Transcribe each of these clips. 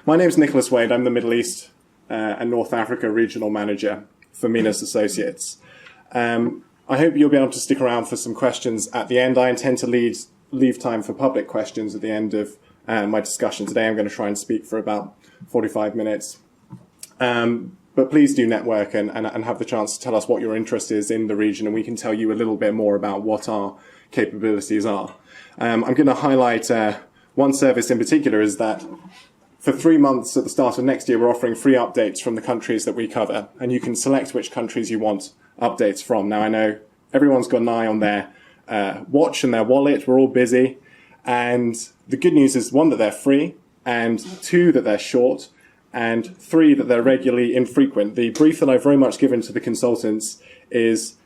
My name is Nicholas Wade. I'm the Middle East and North Africa Regional Manager for Menas Associates. I hope you'll be able to stick around for some questions at the end. I intend to leave time for public questions at the end of my discussion today. I'm going to try and speak for about 45 minutes. But please do network and have the chance to tell us what your interest is in the region, and we can tell you a little bit more about what our capabilities are. I'm going to highlight one service in particular, is that for 3 months at the start of next year, we're offering free updates from the countries that we cover, and you can select which countries you want updates from. Now, I know everyone's got an eye on their watch and their wallet. We're all busy. And the good news is, one, that they're free, and two, that they're short, and three, that they're regularly infrequent. The brief that I've very much given to the consultants is,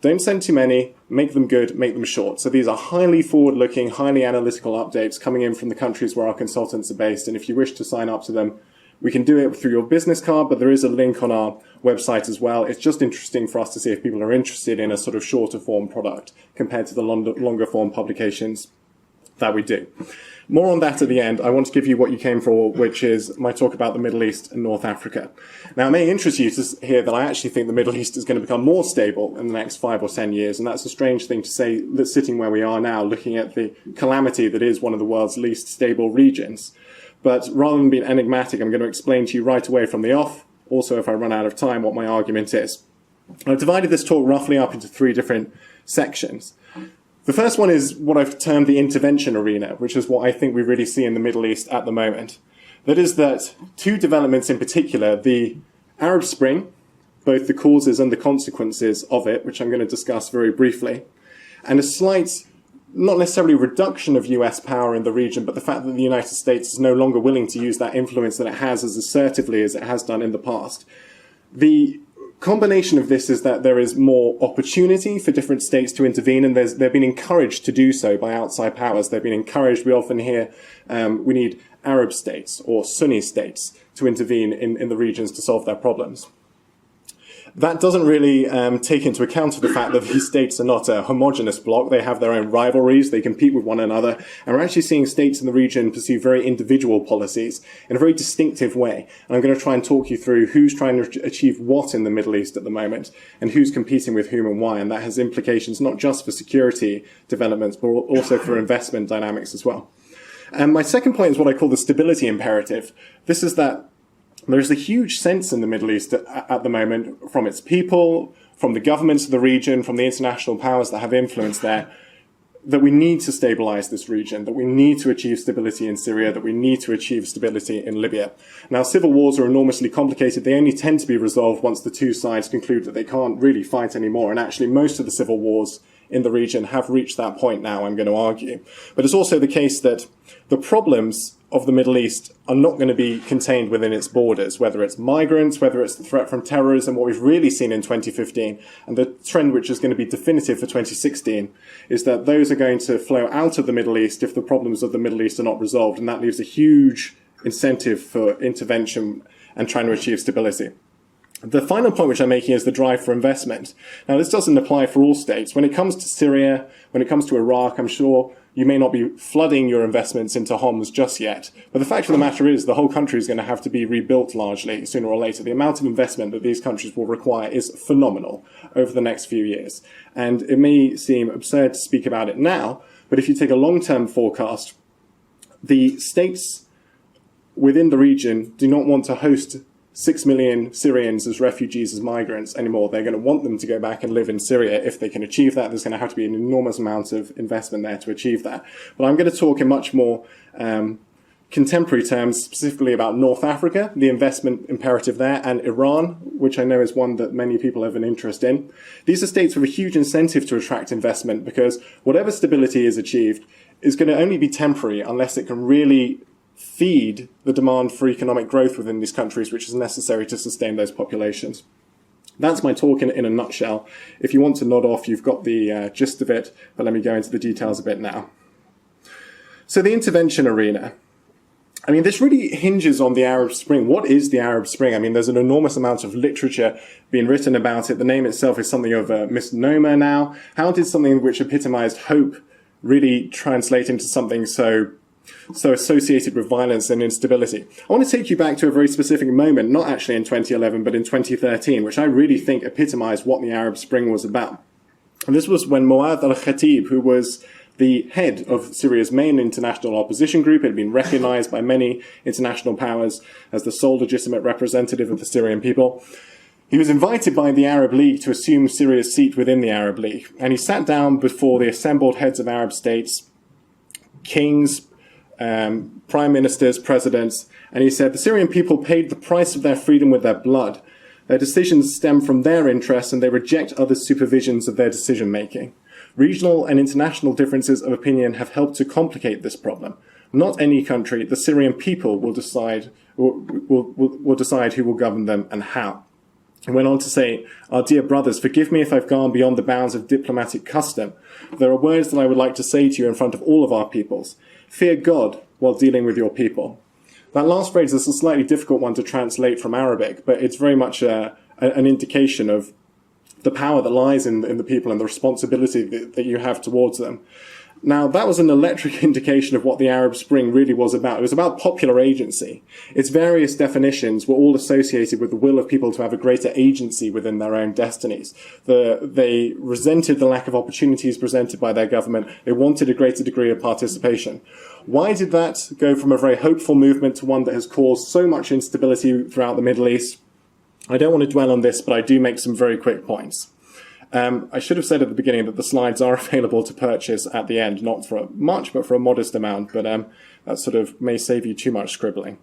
don't send too many, make them good, make them short. So these are highly forward-looking, highly analytical updates coming in from the countries where our consultants are based. And if you wish to sign up to them, we can do it through your business card, but there is a link on our website as well. It's just interesting for us to see if people are interested in a sort of shorter form product compared to the longer form publications that we do. More on that at the end. I want to give you what you came for, which is my talk about the Middle East and North Africa. Now, it may interest you to hear that I actually think the Middle East is going to become more stable in the next 5 or 10 years, and that's a strange thing to say, that sitting where we are now, looking at the calamity that is one of the world's least stable regions. But rather than being enigmatic, I'm going to explain to you right away from the off, also if I run out of time, what my argument is. I've divided this talk roughly up into 3 different sections. The first one is what I've termed the intervention arena, which is what I think we really see in the Middle East at the moment. That is that 2 developments in particular, the Arab Spring, both the causes and the consequences of it, which I'm going to discuss very briefly, and a slight, not necessarily reduction of US power in the region, but the fact that the United States is no longer willing to use that influence that it has as assertively as it has done in the past. The combination of this is that there is more opportunity for different states to intervene, and they've been encouraged to do so by outside powers. They've been encouraged. We often hear we need Arab states or Sunni states to intervene in the regions to solve their problems. That doesn't really take into account the fact that these states are not a homogenous bloc. They have their own rivalries. They compete with one another. And we're actually seeing states in the region pursue very individual policies in a very distinctive way. And I'm going to try and talk you through who's trying to achieve what in the Middle East at the moment and who's competing with whom and why. And that has implications not just for security developments, but also for investment dynamics as well. And my second point is what I call the stability imperative. This is that there's a huge sense in the Middle East at the moment, from its people, from the governments of the region, from the international powers that have influence there, that we need to stabilize this region, that we need to achieve stability in Syria, that we need to achieve stability in Libya. Now, civil wars are enormously complicated. They only tend to be resolved once the 2 sides conclude that they can't really fight anymore. And actually, most of the civil wars in the region have reached that point now, I'm going to argue. But it's also the case that the problems of the Middle East are not going to be contained within its borders, whether it's migrants, whether it's the threat from terrorism. What we've really seen in 2015, and the trend which is going to be definitive for 2016, is that those are going to flow out of the Middle East if the problems of the Middle East are not resolved, and that leaves a huge incentive for intervention and trying to achieve stability. The final point which I'm making is the drive for investment. Now, this doesn't apply for all states. When it comes to Syria, when it comes to Iraq, I'm sure you may not be flooding your investments into Homs just yet. But the fact of the matter is the whole country is going to have to be rebuilt largely sooner or later. The amount of investment that these countries will require is phenomenal over the next few years. And it may seem absurd to speak about it now, but if you take a long-term forecast, the states within the region do not want to host 6 million Syrians as refugees, as migrants anymore. They're going to want them to go back and live in Syria if they can achieve that. There's going to have to be an enormous amount of investment there to achieve that. But I'm going to talk in much more contemporary terms, specifically about North Africa, the investment imperative there, and Iran, which I know is one that many people have an interest in. These are states with a huge incentive to attract investment, because whatever stability is achieved is going to only be temporary unless it can really feed the demand for economic growth within these countries, which is necessary to sustain those populations. That's my talk in a nutshell. If you want to nod off, you've got the gist of it, but let me go into the details a bit now. So the intervention arena. I mean, this really hinges on the Arab Spring. What is the Arab Spring? I mean, there's an enormous amount of literature being written about it. The name itself is something of a misnomer now. How did something which epitomized hope really translate into something so so associated with violence and instability. I want to take you back to a very specific moment, not actually in 2011, but in 2013, which I really think epitomized what the Arab Spring was about. And this was when Mu'adh al-Khatib, who was the head of Syria's main international opposition group, had been recognized by many international powers as the sole legitimate representative of the Syrian people. He was invited by the Arab League to assume Syria's seat within the Arab League. And he sat down before the assembled heads of Arab states, kings, prime ministers, presidents, and he said, the Syrian people paid the price of their freedom with their blood. Their decisions stem from their interests, and they reject others' supervisions of their decision-making. Regional and international differences of opinion have helped to complicate this problem. Not any country, the Syrian people will decide who will govern them and how. He went on to say, our dear brothers, forgive me if I've gone beyond the bounds of diplomatic custom. There are words that I would like to say to you in front of all of our peoples. Fear God while dealing with your people. That last phrase is a slightly difficult one to translate from Arabic, but it's very much an indication of the power that lies in the people and the responsibility that you have towards them. Now, that was an electric indication of what the Arab Spring really was about. It was about popular agency. Its various definitions were all associated with the will of people to have a greater agency within their own destinies. They resented the lack of opportunities presented by their government. They wanted a greater degree of participation. Why did that go from a very hopeful movement to one that has caused so much instability throughout the Middle East? I don't want to dwell on this, but I do make some very quick points. I should have said at the beginning that the slides are available to purchase at the end, not for much, but for a modest amount, but that sort of may save you too much scribbling.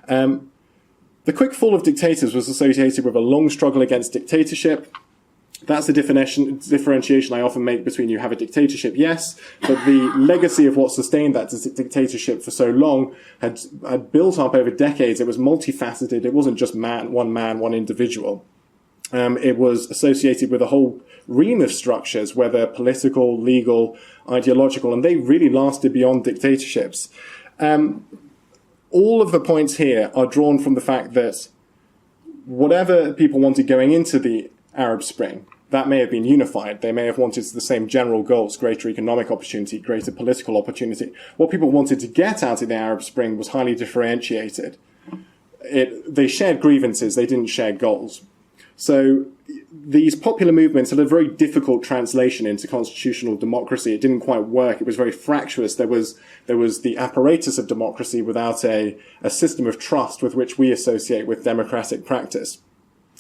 The quick fall of dictators was associated with a long struggle against dictatorship. That's the differentiation I often make between you have a dictatorship, yes, but the legacy of what sustained that dictatorship for so long had built up over decades. It was multifaceted. It wasn't just one individual. It was associated with a whole ream of structures, whether political, legal, ideological, and they really lasted beyond dictatorships. All of the points here are drawn from the fact that whatever people wanted going into the Arab Spring, that may have been unified. They may have wanted the same general goals, greater economic opportunity, greater political opportunity. What people wanted to get out of the Arab Spring was highly differentiated. They shared grievances, they didn't share goals. So these popular movements had a very difficult translation into constitutional democracy. It didn't quite work. It was very fractious. There was the apparatus of democracy without a system of trust with which we associate with democratic practice.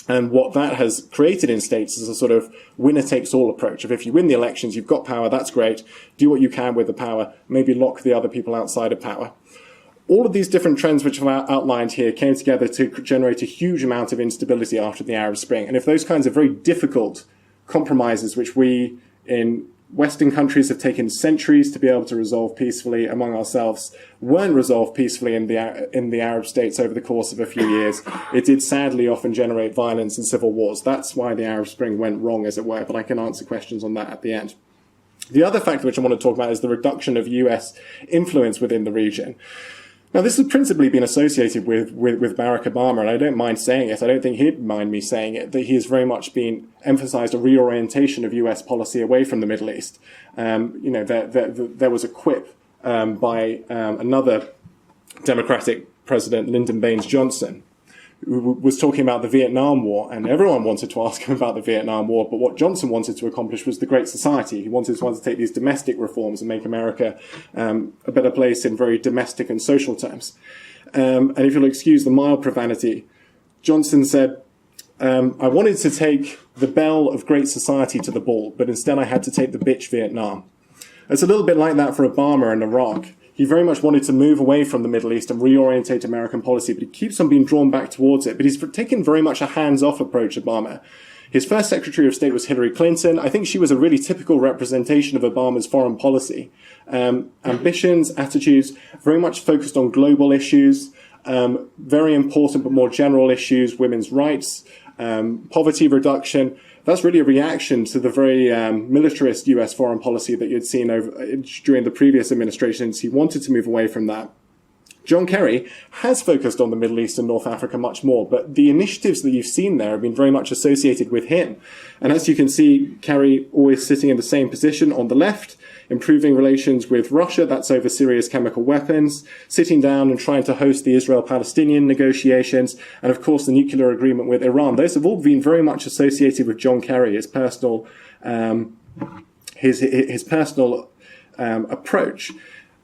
And what that has created in states is a sort of winner-takes-all approach of if you win the elections, you've got power, that's great. Do what you can with the power. Maybe lock the other people outside of power. All of these different trends which I've outlined here came together to generate a huge amount of instability after the Arab Spring. And if those kinds of very difficult compromises, which we in Western countries have taken centuries to be able to resolve peacefully among ourselves, weren't resolved peacefully in the Arab states over the course of a few years, it did sadly often generate violence and civil wars. That's why the Arab Spring went wrong, as it were, but I can answer questions on that at the end. The other factor which I want to talk about is the reduction of US influence within the region. Now, this has principally been associated with Barack Obama, and I don't mind saying it. I don't think he'd mind me saying it, that he has very much been emphasized a reorientation of US policy away from the Middle East. There was a quip by another Democratic president, Lyndon Baines Johnson, who was talking about the Vietnam War, and everyone wanted to ask him about the Vietnam War, but what Johnson wanted to accomplish was the Great Society. He wanted to undertake these domestic reforms and make America a better place in very domestic and social terms. And if you'll excuse the mild profanity, Johnson said, I wanted to take the bell of Great Society to the bull, but instead I had to take the bitch Vietnam. It's a little bit like that for Obama in Iraq. He very much wanted to move away from the Middle East and reorientate American policy, but he keeps on being drawn back towards it. But he's taken very much a hands-off approach, Obama. His first Secretary of State was Hillary Clinton. I think she was a really typical representation of Obama's foreign policy. Ambitions, attitudes, very much focused on global issues, very important but more general issues, women's rights, poverty reduction. That's really a reaction to the very militarist US foreign policy that you'd seen during the previous administrations. He wanted to move away from that. John Kerry has focused on the Middle East and North Africa much more, but the initiatives that you've seen there have been very much associated with him. And as you can see, Kerry always sitting in the same position on the left, improving relations with Russia, that's over Syria's chemical weapons, sitting down and trying to host the Israel-Palestinian negotiations, and of course the nuclear agreement with Iran. Those have all been very much associated with John Kerry, his personal approach.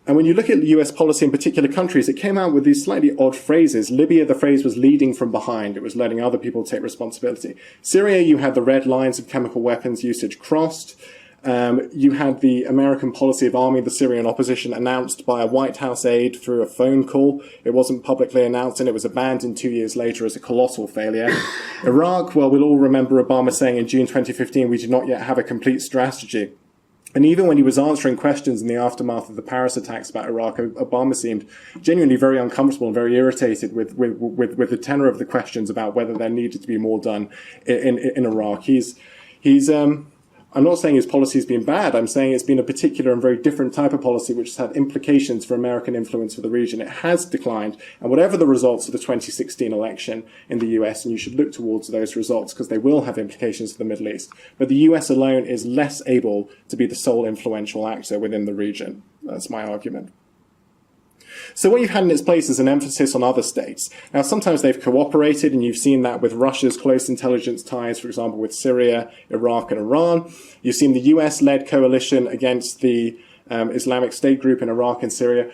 And when you look at US policy in particular countries, it came out with these slightly odd phrases. Libya, the phrase was leading from behind. It was letting other people take responsibility. Syria, you had the red lines of chemical weapons usage crossed. You had the American policy of arming the Syrian opposition announced by a White House aide through a phone call. It wasn't publicly announced, and it was abandoned 2 years later as a colossal failure. Iraq, well, we'll all remember Obama saying in June 2015, we do not yet have a complete strategy. And even when he was answering questions in the aftermath of the Paris attacks about Iraq, Obama seemed genuinely very uncomfortable and very irritated with the tenor of the questions about whether there needed to be more done in Iraq. I'm not saying his policy has been bad. I'm saying it's been a particular and very different type of policy which has had implications for American influence for the region. It has declined. And whatever the results of the 2016 election in the US, and you should look towards those results because they will have implications for the Middle East. But the US alone is less able to be the sole influential actor within the region. That's my argument. So what you've had in its place is an emphasis on other states. Now, sometimes they've cooperated, and you've seen that with Russia's close intelligence ties, for example, with Syria, Iraq, and Iran. You've seen the US-led coalition against the Islamic State group in Iraq and Syria.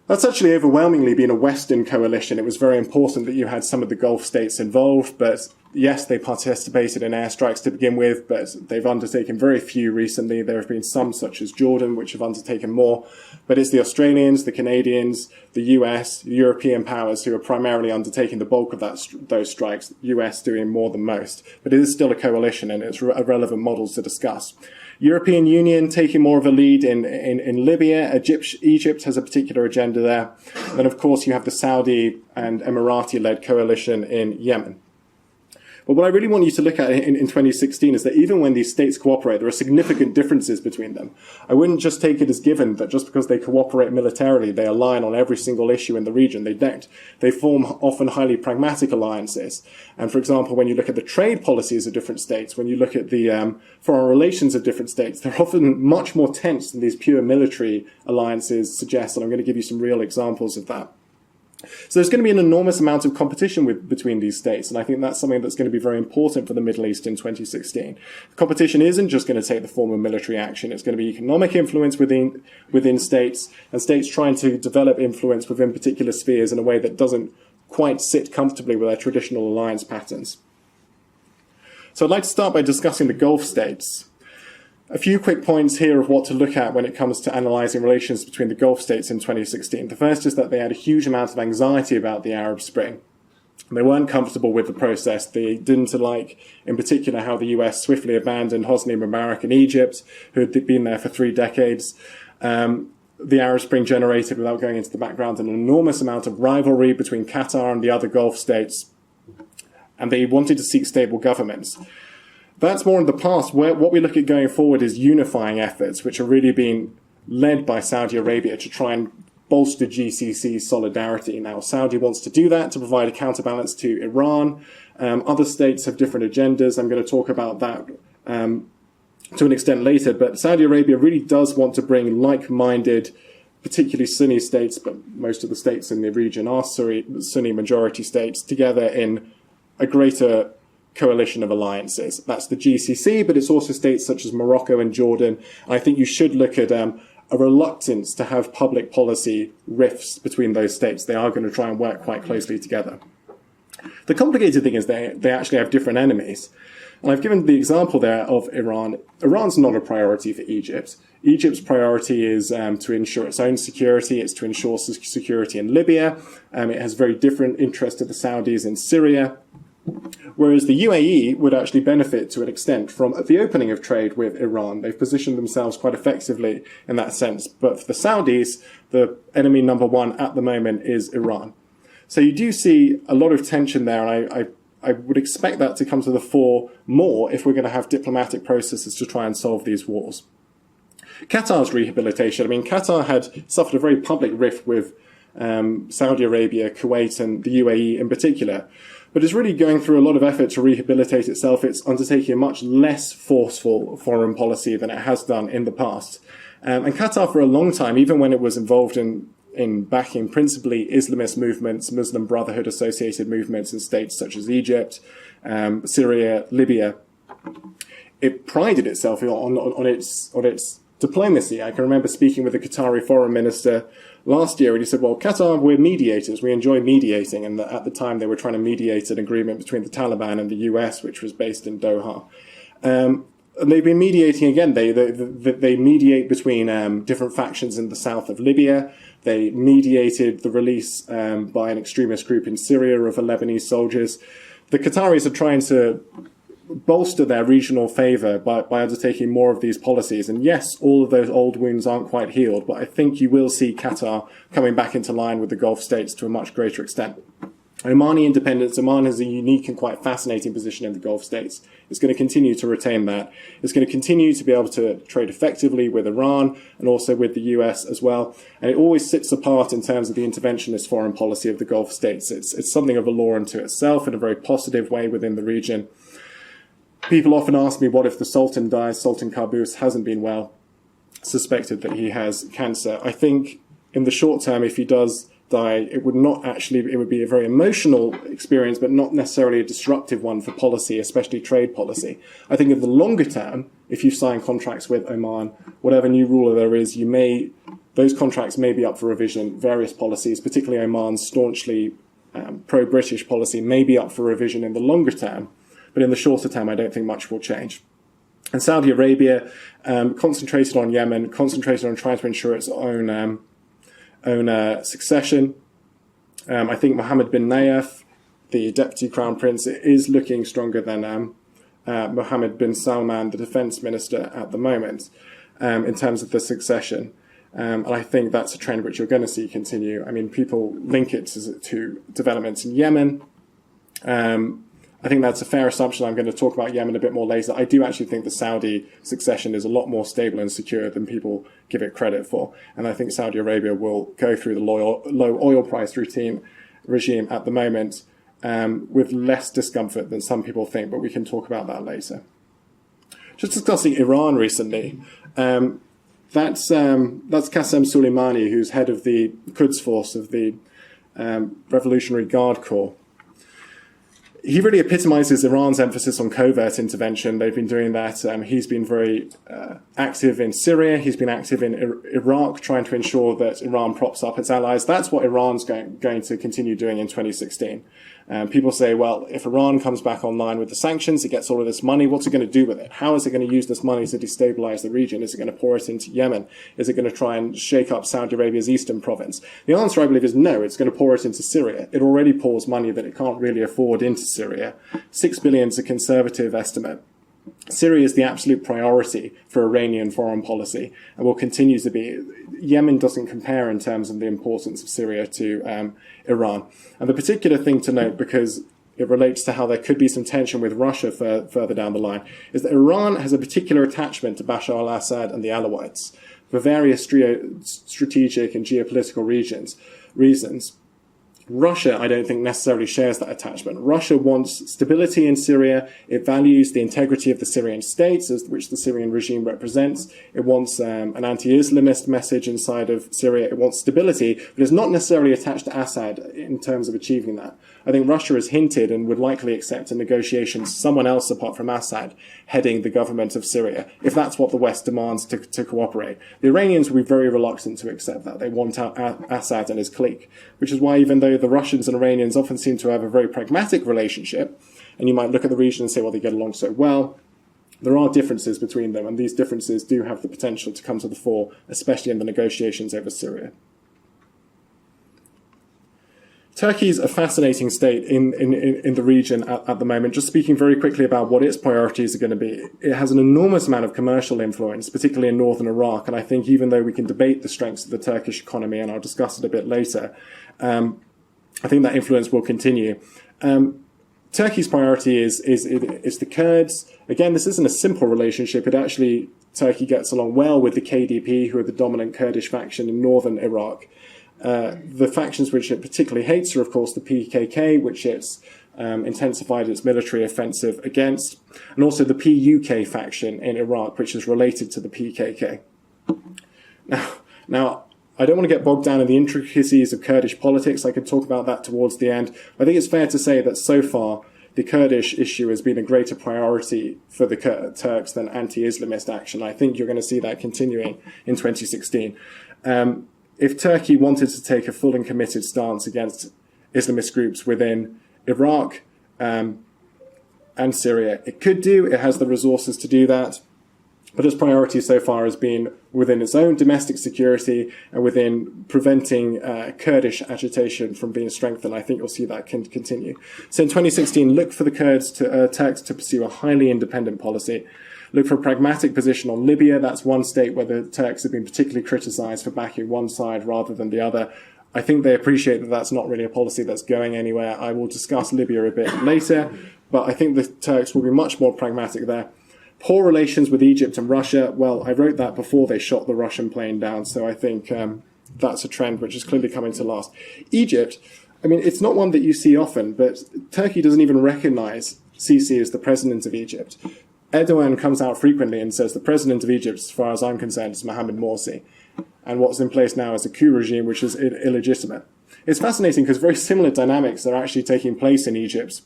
That's actually overwhelmingly been a Western coalition. It was very important that you had some of the Gulf states involved, but yes, they participated in airstrikes to begin with, but they've undertaken very few recently. There have been some, such as Jordan, which have undertaken more. But it's the Australians, the Canadians, the US, European powers who are primarily undertaking the bulk of those strikes, US doing more than most. But it is still a coalition, and it's a relevant model to discuss. European Union taking more of a lead in Libya. Egypt has a particular agenda there. And then, of course, you have the Saudi and Emirati-led coalition in Yemen. But what I really want you to look at in 2016 is that even when these states cooperate, there are significant differences between them. I wouldn't just take it as given that just because they cooperate militarily, they align on every single issue in the region. They don't. They form often highly pragmatic alliances. And for example, when you look at the trade policies of different states, when you look at the foreign relations of different states, they're often much more tense than these pure military alliances suggest. And I'm going to give you some real examples of that. So there's going to be an enormous amount of competition between these states, and I think that's something that's going to be very important for the Middle East in 2016. The competition isn't just going to take the form of military action. It's going to be economic influence within states, and states trying to develop influence within particular spheres in a way that doesn't quite sit comfortably with their traditional alliance patterns. So I'd like to start by discussing the Gulf states. A few quick points here of what to look at when it comes to analysing relations between the Gulf states in 2016. The first is that they had a huge amount of anxiety about the Arab Spring. They weren't comfortable with the process. They didn't like, in particular, how the US swiftly abandoned Hosni Mubarak in Egypt, who had been there for 3 decades. The Arab Spring generated, without going into the background, an enormous amount of rivalry between Qatar and the other Gulf states, and they wanted to seek stable governments. That's more in the past. What we look at going forward is unifying efforts, which are really being led by Saudi Arabia to try and bolster GCC solidarity. Now, Saudi wants to do that to provide a counterbalance to Iran. Other states have different agendas. I'm going to talk about that to an extent later. But Saudi Arabia really does want to bring like-minded, particularly Sunni states, but most of the states in the region are Sunni majority states, together in a greater coalition of alliances. That's the GCC, but it's also states such as Morocco and Jordan. And I think you should look at a reluctance to have public policy rifts between those states. They are going to try and work quite closely together. The complicated thing is they actually have different enemies. And I've given the example there of Iran. Iran's not a priority for Egypt. Egypt's priority is to ensure its own security. It's to ensure security in Libya. It has very different interests to the Saudis in Syria. Whereas the UAE would actually benefit to an extent from the opening of trade with Iran. They've positioned themselves quite effectively in that sense. But for the Saudis, the enemy number one at the moment is Iran. So you do see a lot of tension there, and I would expect that to come to the fore more if we're going to have diplomatic processes to try and solve these wars. Qatar's rehabilitation. I mean, Qatar had suffered a very public rift with Saudi Arabia, Kuwait, and the UAE in particular. But it's really going through a lot of effort to rehabilitate itself. It's undertaking a much less forceful foreign policy than it has done in the past. And Qatar, for a long time, even when it was involved in backing principally Islamist movements, Muslim Brotherhood associated movements in states such as Egypt, Syria, Libya, it prided itself on its diplomacy. I can remember speaking with the Qatari foreign minister last year, and he said, well, Qatar, we're mediators. We enjoy mediating. And at the time, they were trying to mediate an agreement between the Taliban and the US, which was based in Doha. And they've been mediating again. They mediate between different factions in the south of Libya. They mediated the release by an extremist group in Syria of 11 Lebanese soldiers. The Qataris are trying to bolster their regional favour by undertaking more of these policies. And yes, all of those old wounds aren't quite healed, but I think you will see Qatar coming back into line with the Gulf states to a much greater extent. Omani independence, Oman has a unique and quite fascinating position in the Gulf states. It's going to continue to retain that. It's going to continue to be able to trade effectively with Iran and also with the US as well. And it always sits apart in terms of the interventionist foreign policy of the Gulf states. It's something of a law unto itself in a very positive way within the region. People often ask me, what if the Sultan dies? Sultan Qaboos hasn't been well, suspected that he has cancer. I think in the short term, if he does die, it would be a very emotional experience, but not necessarily a disruptive one for policy, especially trade policy. I think in the longer term, if you sign contracts with Oman, whatever new ruler there is, those contracts may be up for revision. Various policies, particularly Oman's staunchly pro-British policy, may be up for revision in the longer term. But in the shorter term, I don't think much will change. And Saudi Arabia concentrated on Yemen, concentrated on trying to ensure its own succession. I think Mohammed bin Nayef, the deputy crown prince, is looking stronger than Mohammed bin Salman, the defense minister at the moment, in terms of the succession. And I think that's a trend which you're going to see continue. I mean, people link it to developments in Yemen. I think that's a fair assumption. I'm going to talk about Yemen a bit more later. I do actually think the Saudi succession is a lot more stable and secure than people give it credit for. And I think Saudi Arabia will go through the low oil price regime at the moment with less discomfort than some people think, but we can talk about that later. Just discussing Iran recently. That's Qasem Soleimani, who's head of the Quds Force of the Revolutionary Guard Corps. He really epitomizes Iran's emphasis on covert intervention. They've been doing that. He's been very active in Syria. He's been active in Iraq, trying to ensure that Iran props up its allies. That's what Iran's going to continue doing in 2016. People say, well, if Iran comes back online with the sanctions, it gets all of this money. What's it going to do with it? How is it going to use this money to destabilize the region? Is it going to pour it into Yemen? Is it going to try and shake up Saudi Arabia's eastern province? The answer, I believe, is no. It's going to pour it into Syria. It already pours money that it can't really afford into Syria. 6 billion is a conservative estimate. Syria is the absolute priority for Iranian foreign policy and will continue to be. Yemen doesn't compare in terms of the importance of Syria to Iran. And the particular thing to note, because it relates to how there could be some tension with Russia further down the line, is that Iran has a particular attachment to Bashar al-Assad and the Alawites for various strategic and geopolitical reasons. Russia, I don't think, necessarily shares that attachment. Russia wants stability in Syria. It values the integrity of the Syrian state, which the Syrian regime represents. It wants an anti-Islamist message inside of Syria. It wants stability, but it's not necessarily attached to Assad in terms of achieving that. I think Russia has hinted and would likely accept in negotiations someone else apart from Assad heading the government of Syria, if that's what the West demands to cooperate. The Iranians will be very reluctant to accept that. They want out Assad and his clique, which is why even though the Russians and Iranians often seem to have a very pragmatic relationship, and you might look at the region and say, well, they get along so well, there are differences between them, and these differences do have the potential to come to the fore, especially in the negotiations over Syria. Turkey's a fascinating state in the region at the moment. Just speaking very quickly about what its priorities are going to be. It has an enormous amount of commercial influence, particularly in northern Iraq. And I think even though we can debate the strengths of the Turkish economy, and I'll discuss it a bit later, I think that influence will continue. Turkey's priority is the Kurds. Again, this isn't a simple relationship. Turkey gets along well with the KDP, who are the dominant Kurdish faction in northern Iraq. The factions which it particularly hates are, of course, the PKK, which it's intensified its military offensive against, and also the PUK faction in Iraq, which is related to the PKK. Now, I don't want to get bogged down in the intricacies of Kurdish politics. I could talk about that towards the end. I think it's fair to say that so far, the Kurdish issue has been a greater priority for the Turks than anti-Islamist action. I think you're going to see that continuing in 2016. If Turkey wanted to take a full and committed stance against Islamist groups within Iraq and Syria, it could do. It has the resources to do that. But its priority so far has been within its own domestic security and within preventing Kurdish agitation from being strengthened. I think you'll see that can continue. So in 2016, look for the Turks to pursue a highly independent policy. Look for a pragmatic position on Libya. That's one state where the Turks have been particularly criticized for backing one side rather than the other. I think they appreciate that that's not really a policy that's going anywhere. I will discuss Libya a bit later, but I think the Turks will be much more pragmatic there. Poor relations with Egypt and Russia. Well, I wrote that before they shot the Russian plane down, so I think that's a trend which is clearly coming to last. Egypt, I mean, it's not one that you see often, but Turkey doesn't even recognize Sisi as the president of Egypt. Erdogan comes out frequently and says the president of Egypt, as far as I'm concerned, is Mohamed Morsi. And what's in place now is a coup regime which is illegitimate. It's fascinating because very similar dynamics are actually taking place in Egypt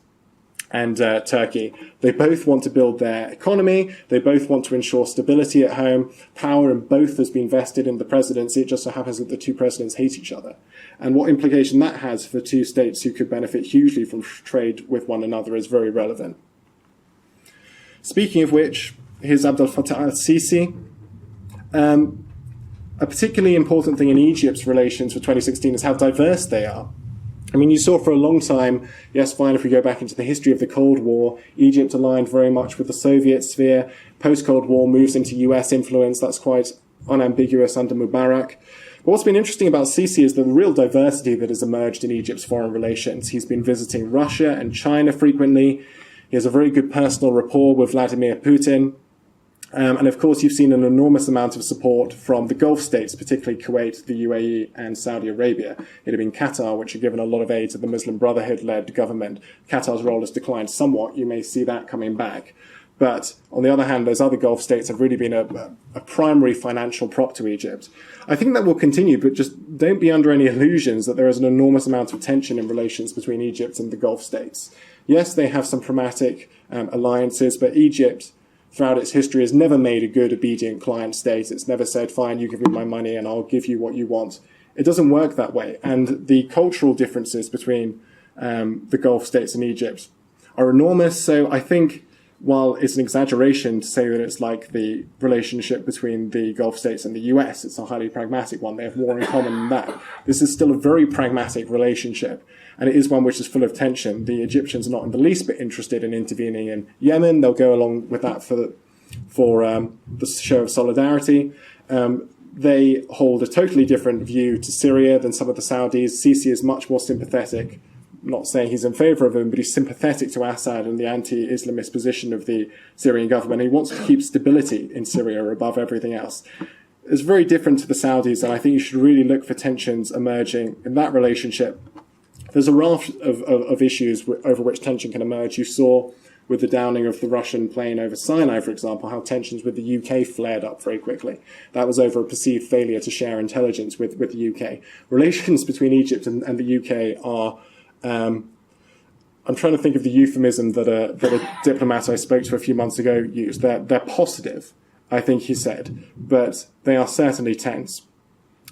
and Turkey. They both want to build their economy. They both want to ensure stability at home. Power in both has been vested in the presidency. It just so happens that the two presidents hate each other. And what implication that has for two states who could benefit hugely from trade with one another is very relevant. Speaking of which, here's Abdel Fattah al-Sisi. A particularly important thing in Egypt's relations for 2016 is how diverse they are. I mean, you saw for a long time, yes, fine, if we go back into the history of the Cold War, Egypt aligned very much with the Soviet sphere. Post-Cold War moves into US influence. That's quite unambiguous under Mubarak. But what's been interesting about Sisi is the real diversity that has emerged in Egypt's foreign relations. He's been visiting Russia and China frequently. He has a very good personal rapport with Vladimir Putin. And of course, you've seen an enormous amount of support from the Gulf states, particularly Kuwait, the UAE, and Saudi Arabia. It had been Qatar, which had given a lot of aid to the Muslim Brotherhood-led government. Qatar's role has declined somewhat. You may see that coming back. But on the other hand, those other Gulf states have really been a primary financial prop to Egypt. I think that will continue, but just don't be under any illusions that there is an enormous amount of tension in relations between Egypt and the Gulf states. Yes, they have some pragmatic alliances, but Egypt, throughout its history, has never made a good, obedient client state. It's never said, fine, you give me my money and I'll give you what you want. It doesn't work that way. And the cultural differences between the Gulf states and Egypt are enormous. So I think, while it's an exaggeration to say that it's like the relationship between the Gulf states and the US, it's a highly pragmatic one. They have more in common than that. This is still a very pragmatic relationship. And it is one which is full of tension. The Egyptians are not in the least bit interested in intervening in Yemen. They'll go along with that for the show of solidarity. They hold a totally different view to Syria than some of the Saudis. Sisi is much more sympathetic. I'm not saying he's in favor of him, but he's sympathetic to Assad and the anti-Islamist position of the Syrian government. He wants to keep stability in Syria above everything else. It's very different to the Saudis, and I think you should really look for tensions emerging in that relationship. There's a raft of issues over which tension can emerge. You saw with the downing of the Russian plane over Sinai, for example, how tensions with the UK flared up very quickly. That was over a perceived failure to share intelligence with the UK. Relations between Egypt and the UK are, I'm trying to think of the euphemism that a diplomat I spoke to a few months ago used. They're positive, I think he said, but they are certainly tense.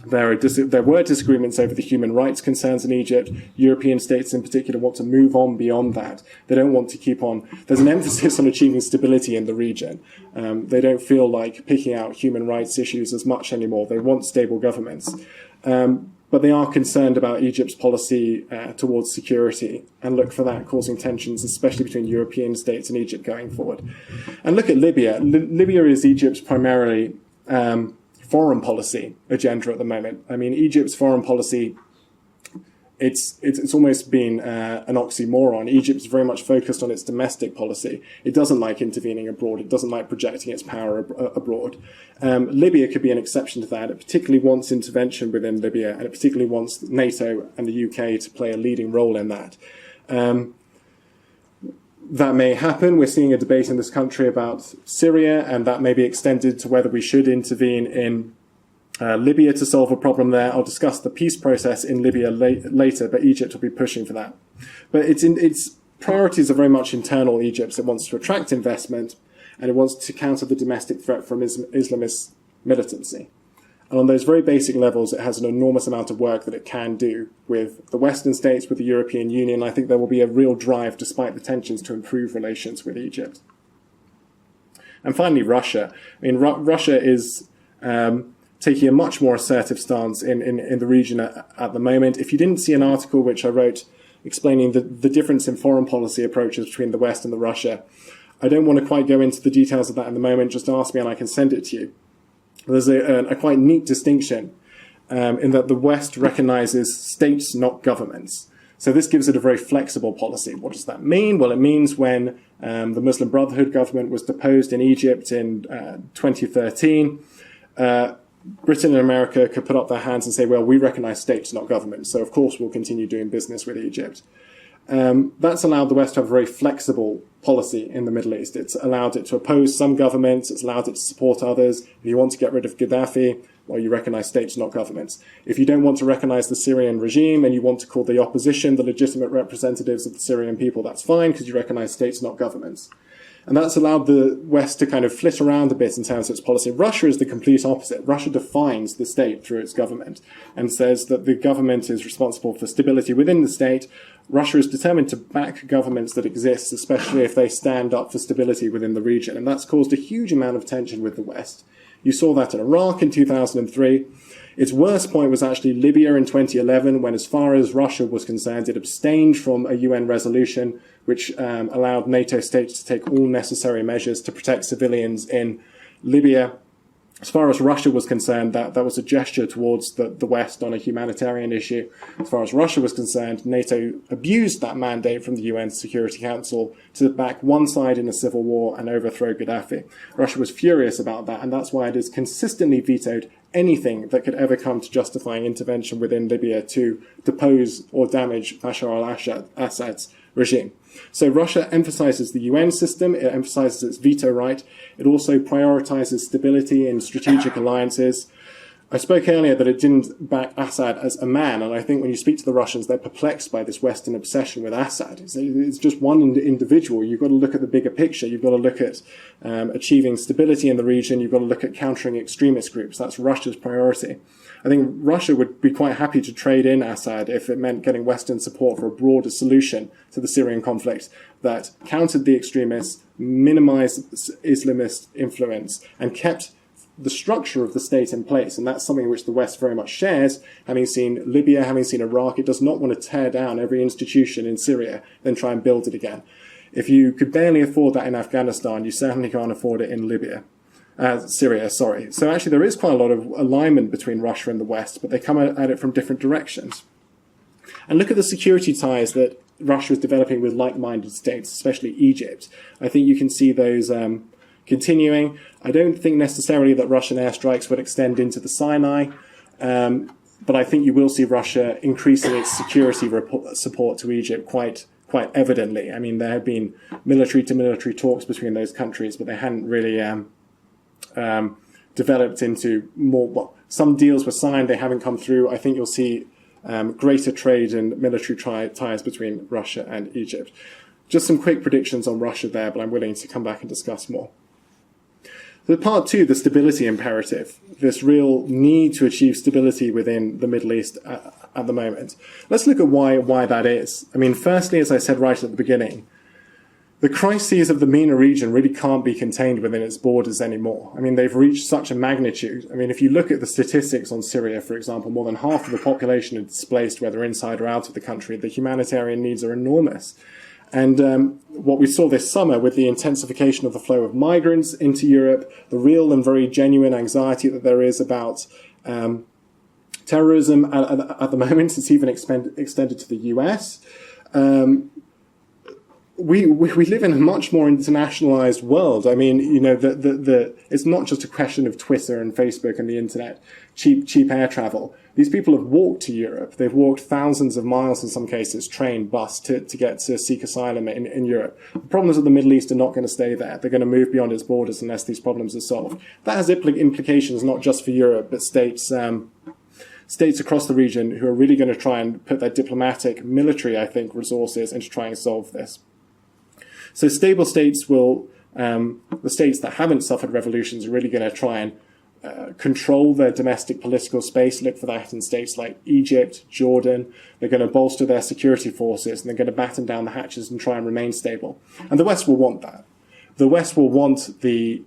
There were disagreements over the human rights concerns in Egypt. European states in particular want to move on beyond that. They don't want to keep on. There's an emphasis on achieving stability in the region. They don't feel like picking out human rights issues as much anymore. They want stable governments. But they are concerned about Egypt's policy towards security and look for that causing tensions, especially between European states and Egypt going forward. And look at Libya. Libya is Egypt's primarily foreign policy agenda at the moment. I mean, Egypt's foreign policy it's almost been an oxymoron. Egypt's very much focused on its domestic policy. It doesn't like intervening abroad. It doesn't like projecting its power abroad. Libya could be an exception to that. It particularly wants intervention within Libya, and it particularly wants NATO and the UK to play a leading role in that. That may happen. We're seeing a debate in this country about Syria, and that may be extended to whether we should intervene in Libya to solve a problem there. I'll discuss the peace process in Libya later, but Egypt will be pushing for that. But its priorities are very much internal. Egypt, it wants to attract investment, and it wants to counter the domestic threat from Islamist militancy. And on those very basic levels, it has an enormous amount of work that it can do with the Western states, with the European Union. I think there will be a real drive, despite the tensions, to improve relations with Egypt. And finally, Russia. I mean, Russia is taking a much more assertive stance in the region at the moment. If you didn't see an article which I wrote explaining the difference in foreign policy approaches between the West and the Russia, I don't want to quite go into the details of that in the moment. Just ask me and I can send it to you. There's a quite neat distinction in that the West recognizes states, not governments. So this gives it a very flexible policy. What does that mean? Well, it means when the Muslim Brotherhood government was deposed in Egypt in 2013, Britain and America could put up their hands and say, well, we recognize states, not governments. So, of course, we'll continue doing business with Egypt. That's allowed the West to have a very flexible policy in the Middle East. It's allowed it to oppose some governments. It's allowed it to support others. If you want to get rid of Gaddafi, well, you recognize states, not governments. If you don't want to recognize the Syrian regime and you want to call the opposition the legitimate representatives of the Syrian people, that's fine because you recognize states, not governments. And that's allowed the West to kind of flit around a bit in terms of its policy. Russia is the complete opposite. Russia defines the state through its government and says that the government is responsible for stability within the state. Russia is determined to back governments that exist, especially if they stand up for stability within the region. And that's caused a huge amount of tension with the West. You saw that in Iraq in 2003. Its worst point was actually Libya in 2011, when, as far as Russia was concerned, it abstained from a UN resolution which allowed NATO states to take all necessary measures to protect civilians in Libya. As far as Russia was concerned, that was a gesture towards the West on a humanitarian issue. As far as Russia was concerned, NATO abused that mandate from the UN Security Council to back one side in a civil war and overthrow Gaddafi. Russia was furious about that, and that's why it has consistently vetoed anything that could ever come to justifying intervention within Libya to depose or damage Bashar al-Assad's regime. So Russia emphasizes the UN system, it emphasizes its veto right, it also prioritizes stability in strategic alliances. I spoke earlier that it didn't back Assad as a man, and I think when you speak to the Russians, they're perplexed by this Western obsession with Assad. It's just one individual. You've got to look at the bigger picture. You've got to look at achieving stability in the region. You've got to look at countering extremist groups. That's Russia's priority. I think Russia would be quite happy to trade in Assad if it meant getting Western support for a broader solution to the Syrian conflict that countered the extremists, minimized Islamist influence, and kept the structure of the state in place. And that's something which the West very much shares. Having seen Libya, having seen Iraq, it does not want to tear down every institution in Syria, then try and build it again. If you could barely afford that in Afghanistan, you certainly can't afford it in Syria. So actually there is quite a lot of alignment between Russia and the West, but they come at it from different directions. And look at the security ties that Russia is developing with like-minded states, especially Egypt. I think you can see those continuing. I don't think necessarily that Russian airstrikes would extend into the Sinai, but I think you will see Russia increasing its security support to Egypt quite evidently. I mean, there have been military-to-military talks between those countries, but they hadn't really developed into more. Well, some deals were signed, they haven't come through. I think you'll see greater trade and military ties between Russia and Egypt. Just some quick predictions on Russia there, but I'm willing to come back and discuss more. So part two, the stability imperative, this real need to achieve stability within the Middle East at the moment. Let's look at why that is. I mean, firstly, as I said right at the beginning, the crises of the MENA region really can't be contained within its borders anymore. I mean, they've reached such a magnitude. I mean, if you look at the statistics on Syria, for example, more than half of the population are displaced, whether inside or out of the country. The humanitarian needs are enormous. And what we saw this summer with the intensification of the flow of migrants into Europe, the real and very genuine anxiety that there is about Terrorism at the moment, it's even extended to the US. We live in a much more internationalized world. I mean, you know, it's not just a question of Twitter and Facebook and the internet, cheap air travel. These people have walked to Europe. They've walked thousands of miles in some cases, train, bus, to get to seek asylum in Europe. The problems of the Middle East are not going to stay there. They're going to move beyond its borders unless these problems are solved. That has implications not just for Europe, but states across the region who are really going to try and put their diplomatic, military, I think, resources into trying to solve this. So stable states will, the states that haven't suffered revolutions are really going to try and control their domestic political space, look for that in states like Egypt, Jordan. They're going to bolster their security forces and they're going to batten down the hatches and try and remain stable. And the West will want that. The West will want the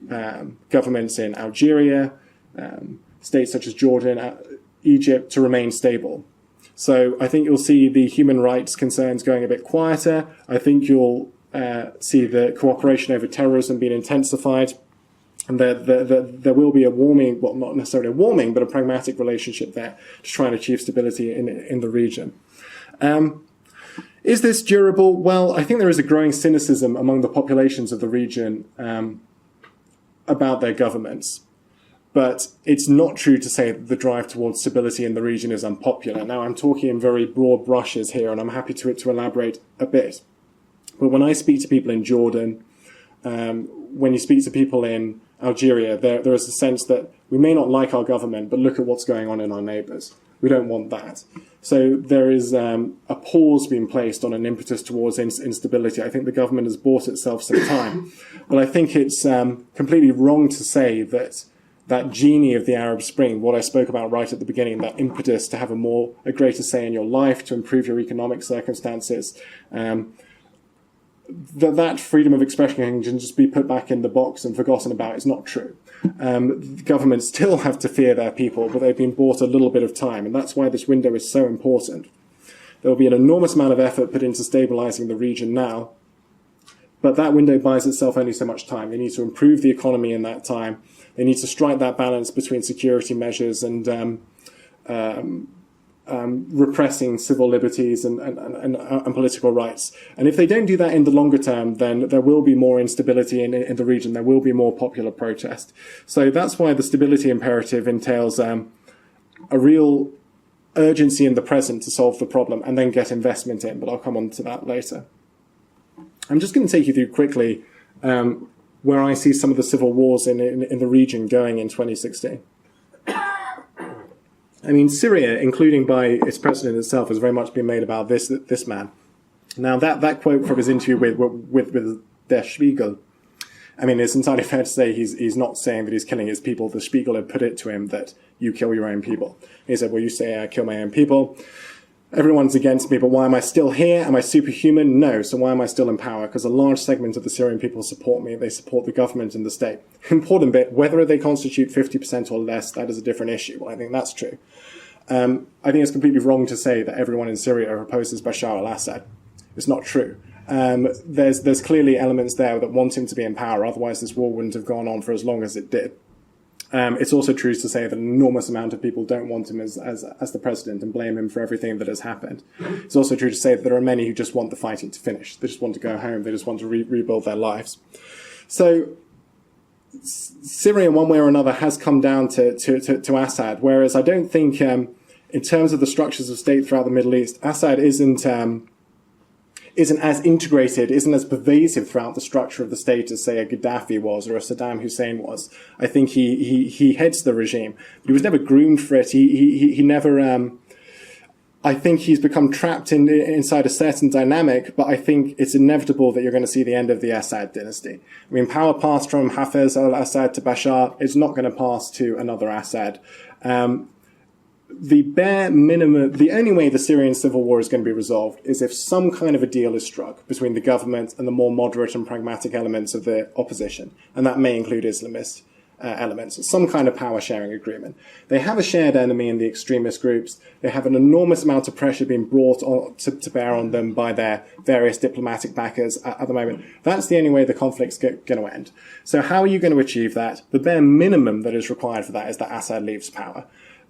governments in Algeria, states such as Jordan, Egypt to remain stable. So I think you'll see the human rights concerns going a bit quieter. I think you'll see the cooperation over terrorism being intensified. And there will be a warming, well, not necessarily a warming, but a pragmatic relationship there to try and achieve stability in the region. Is this durable? Well, I think there is a growing cynicism among the populations of the region about their governments. But it's not true to say that the drive towards stability in the region is unpopular. Now, I'm talking in very broad brushes here, and I'm happy to elaborate a bit. But when I speak to people in Jordan, when you speak to people in Algeria, there is a sense that we may not like our government, but look at what's going on in our neighbours. We don't want that. So there is a pause being placed on an impetus towards instability. I think the government has bought itself some time. But I think it's completely wrong to say that that genie of the Arab Spring, what I spoke about right at the beginning, that impetus to have a greater say in your life, to improve your economic circumstances, that freedom of expression can just be put back in the box and forgotten about. It's not true. Governments still have to fear their people, but they've been bought a little bit of time, and that's why this window is so important. There will be an enormous amount of effort put into stabilizing the region now, but that window buys itself only so much time. They need to improve the economy in that time. They need to strike that balance between security measures and repressing civil liberties and political rights. And if they don't do that in the longer term, then there will be more instability in the region. There will be more popular protest. So that's why the stability imperative entails a real urgency in the present to solve the problem and then get investment in. But I'll come on to that later. I'm just going to take you through quickly where I see some of the civil wars in the region going in 2016. I mean, Syria, including by its president itself, has very much been made about this man. Now, that quote from his interview with Der Spiegel, I mean, it's entirely fair to say he's not saying that he's killing his people. The Spiegel had put it to him that you kill your own people. He said, well, you say I kill my own people. Everyone's against me, but why am I still here? Am I superhuman? No. So why am I still in power? Because a large segment of the Syrian people support me. They support the government and the state. Important bit, whether they constitute 50% or less, that is a different issue. Well, I think that's true. I think it's completely wrong to say that everyone in Syria opposes Bashar al-Assad. It's not true. There's clearly elements there that want him to be in power. Otherwise, this war wouldn't have gone on for as long as it did. It's also true to say that an enormous amount of people don't want him as the president and blame him for everything that has happened. It's also true to say that there are many who just want the fighting to finish. They just want to go home. They just want to rebuild their lives. So Syria, one way or another, has come down to Assad, whereas I don't think, in terms of the structures of state throughout the Middle East, Assad isn't as integrated, isn't as pervasive throughout the structure of the state as, say, a Gaddafi was or a Saddam Hussein was. I think he heads the regime, but he was never groomed for it. He never. I think he's become trapped inside a certain dynamic, but I think it's inevitable that you're going to see the end of the Assad dynasty. I mean, power passed from Hafez al-Assad to Bashar. It's not going to pass to another Assad. The bare minimum, the only way the Syrian civil war is going to be resolved is if some kind of a deal is struck between the government and the more moderate and pragmatic elements of the opposition. And that may include Islamist elements, some kind of power sharing agreement. They have a shared enemy in the extremist groups. They have an enormous amount of pressure being brought on to bear on them by their various diplomatic backers at the moment. That's the only way the conflict's going to end. So how are you going to achieve that? The bare minimum that is required for that is that Assad leaves power.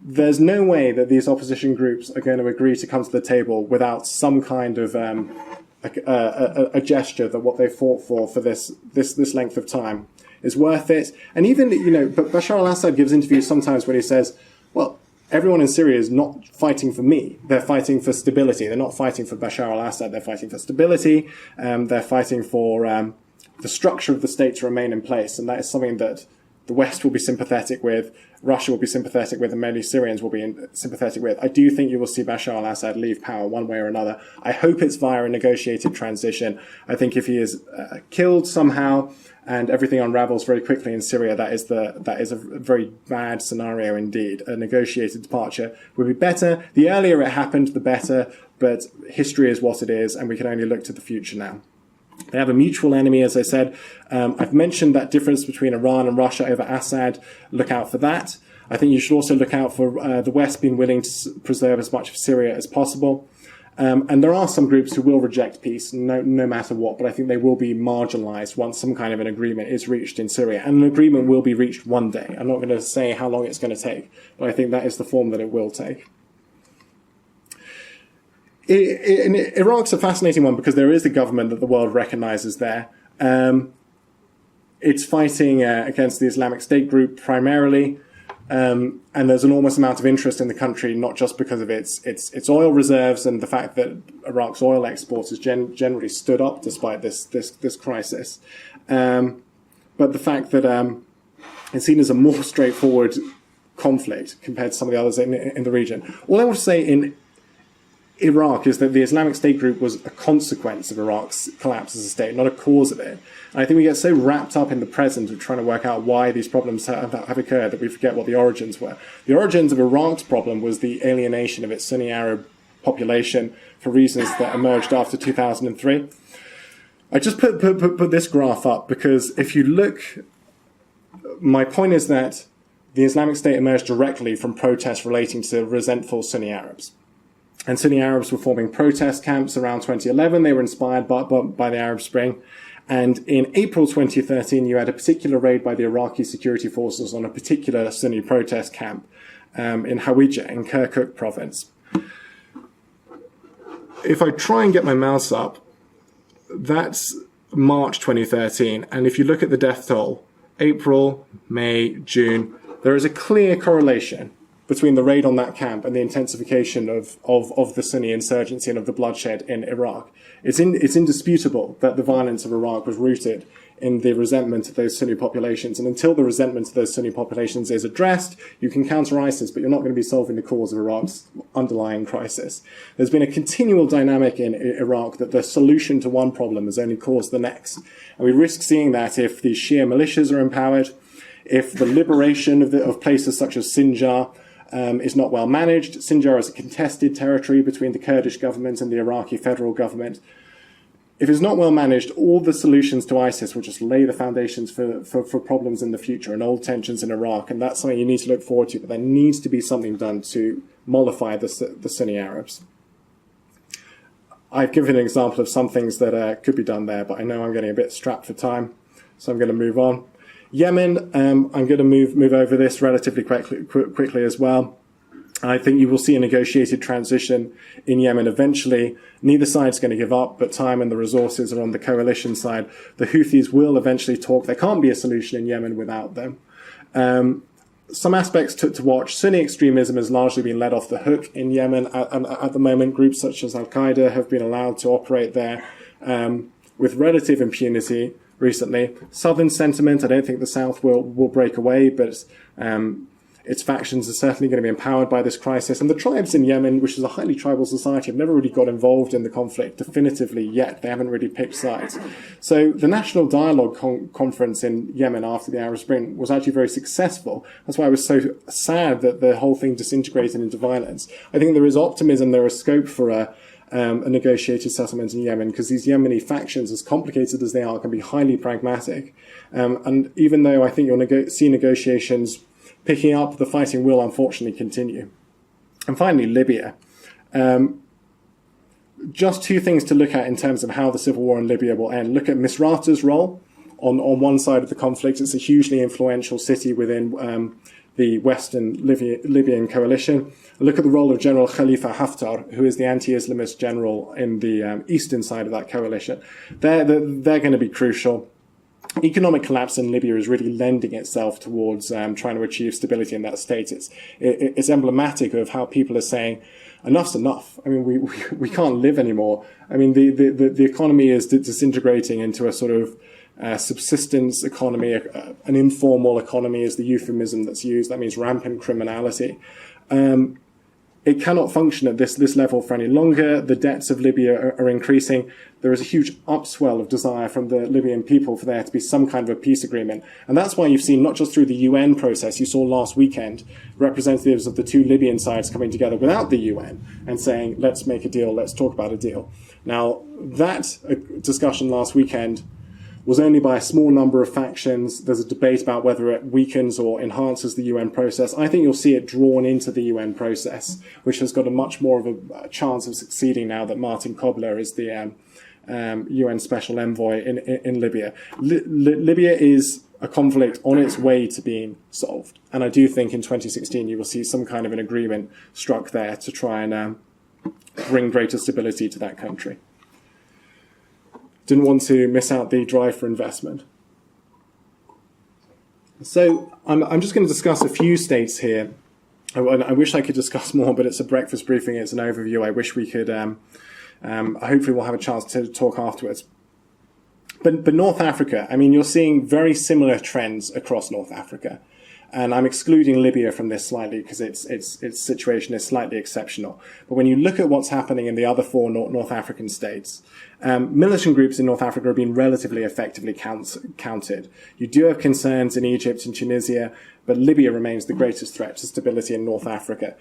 there's no way that these opposition groups are going to agree to come to the table without some kind of a gesture that what they fought for this length of time is worth it. And even, but Bashar al-Assad gives interviews sometimes when he says, well, everyone in Syria is not fighting for me. They're fighting for stability. They're not fighting for Bashar al-Assad. They're fighting for stability. They're fighting for the structure of the state to remain in place. And that is something that the West will be sympathetic with, Russia will be sympathetic with, and many Syrians will be sympathetic with. I do think you will see Bashar al-Assad leave power one way or another. I hope it's via a negotiated transition. I think if he is killed somehow and everything unravels very quickly in Syria, that is a very bad scenario indeed. A negotiated departure would be better. The earlier it happened, the better, but history is what it is, and we can only look to the future now. They have a mutual enemy, as I said. I've mentioned that difference between Iran and Russia over Assad. Look out for that. I think you should also look out for the West being willing to preserve as much of Syria as possible. And there are some groups who will reject peace, no matter what, but I think they will be marginalized once some kind of an agreement is reached in Syria. And an agreement will be reached one day. I'm not going to say how long it's going to take, but I think that is the form that it will take. Iraq's a fascinating one because there is a government that the world recognizes there. It's fighting against the Islamic State group primarily, and there's an enormous amount of interest in the country, not just because of its oil reserves and the fact that Iraq's oil exports has generally stood up despite this crisis, but the fact that it's seen as a more straightforward conflict compared to some of the others in the region. All I want to say in Iraq is that the Islamic State group was a consequence of Iraq's collapse as a state, not a cause of it. And I think we get so wrapped up in the present of trying to work out why these problems have occurred that we forget what the origins were. The origins of Iraq's problem was the alienation of its Sunni Arab population for reasons that emerged after 2003. I just put this graph up because if you look, my point is that the Islamic State emerged directly from protests relating to resentful Sunni Arabs. And Sunni Arabs were forming protest camps around 2011. They were inspired by the Arab Spring. And in April 2013, you had a particular raid by the Iraqi security forces on a particular Sunni protest camp in Hawija, in Kirkuk province. If I try and get my mouse up, that's March 2013. And if you look at the death toll, April, May, June, there is a clear correlation between the raid on that camp and the intensification of the Sunni insurgency and of the bloodshed in Iraq. It's indisputable that the violence of Iraq was rooted in the resentment of those Sunni populations. And until the resentment of those Sunni populations is addressed, you can counter ISIS, but you're not going to be solving the cause of Iraq's underlying crisis. There's been a continual dynamic in Iraq that the solution to one problem has only caused the next. And we risk seeing that if the Shia militias are empowered, if the liberation of places such as Sinjar is not well managed. Sinjar is a contested territory between the Kurdish government and the Iraqi federal government. If it's not well managed, all the solutions to ISIS will just lay the foundations for problems in the future and old tensions in Iraq, and that's something you need to look forward to, but there needs to be something done to mollify the Sunni Arabs. I've given an example of some things that could be done there, but I know I'm getting a bit strapped for time, so I'm going to move on. Yemen, I'm going to move over this relatively quickly as well. I think you will see a negotiated transition in Yemen eventually. Neither side's going to give up, but time and the resources are on the coalition side. The Houthis will eventually talk. There can't be a solution in Yemen without them. Some aspects to watch. Sunni extremism has largely been let off the hook in Yemen. At the moment, groups such as Al-Qaeda have been allowed to operate there with relative impunity recently. Southern sentiment, I don't think the South will break away, but its factions are certainly going to be empowered by this crisis. And the tribes in Yemen, which is a highly tribal society, have never really got involved in the conflict definitively yet. They haven't really picked sides. So the National Dialogue Conference in Yemen after the Arab Spring was actually very successful. That's why I was so sad that the whole thing disintegrated into violence. I think there is optimism, there is scope for a negotiated settlement in Yemen, because these Yemeni factions, as complicated as they are, can be highly pragmatic. And even though I think you'll see negotiations picking up, the fighting will unfortunately continue. And finally, Libya. Just two things to look at in terms of how the civil war in Libya will end. Look at Misrata's role on one side of the conflict. It's a hugely influential city within the Western Libyan coalition. Look at the role of General Khalifa Haftar, who is the anti-Islamist general in the eastern side of that coalition. They're going to be crucial. Economic collapse in Libya is really lending itself towards trying to achieve stability in that state. It's emblematic of how people are saying, enough's enough. I mean, we can't live anymore. I mean, the economy is disintegrating into a sort of subsistence economy. An informal economy is the euphemism that's used. That means rampant criminality. It cannot function at this level for any longer. The debts of Libya are increasing. There is a huge upswell of desire from the Libyan people for there to be some kind of a peace agreement. And that's why you've seen, not just through the UN process, you saw last weekend representatives of the two Libyan sides coming together without the UN and saying, let's make a deal, let's talk about a deal. Now, that discussion last weekend was only by a small number of factions. There's a debate about whether it weakens or enhances the UN process. I think you'll see it drawn into the UN process, which has got a much more of a chance of succeeding now that Martin Kobler is the UN Special Envoy in Libya. Libya is a conflict on its way to being solved. And I do think in 2016 you will see some kind of an agreement struck there to try and bring greater stability to that country. Didn't want to miss out the drive for investment. So I'm just going to discuss a few states here. I wish I could discuss more, but it's a breakfast briefing. It's an overview. I wish we could. Hopefully we'll have a chance to talk afterwards. But North Africa, I mean, you're seeing very similar trends across North Africa. And I'm excluding Libya from this slightly because its situation is slightly exceptional. But when you look at what's happening in the other four North African states, militant groups in North Africa have been relatively effectively countered. You do have concerns in Egypt and Tunisia, but Libya remains the greatest threat to stability in North Africa.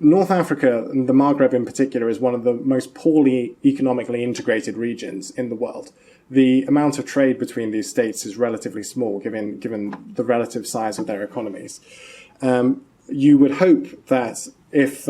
North Africa, and the Maghreb in particular, is one of the most poorly economically integrated regions in the world. The amount of trade between these states is relatively small, given the relative size of their economies. You would hope that if,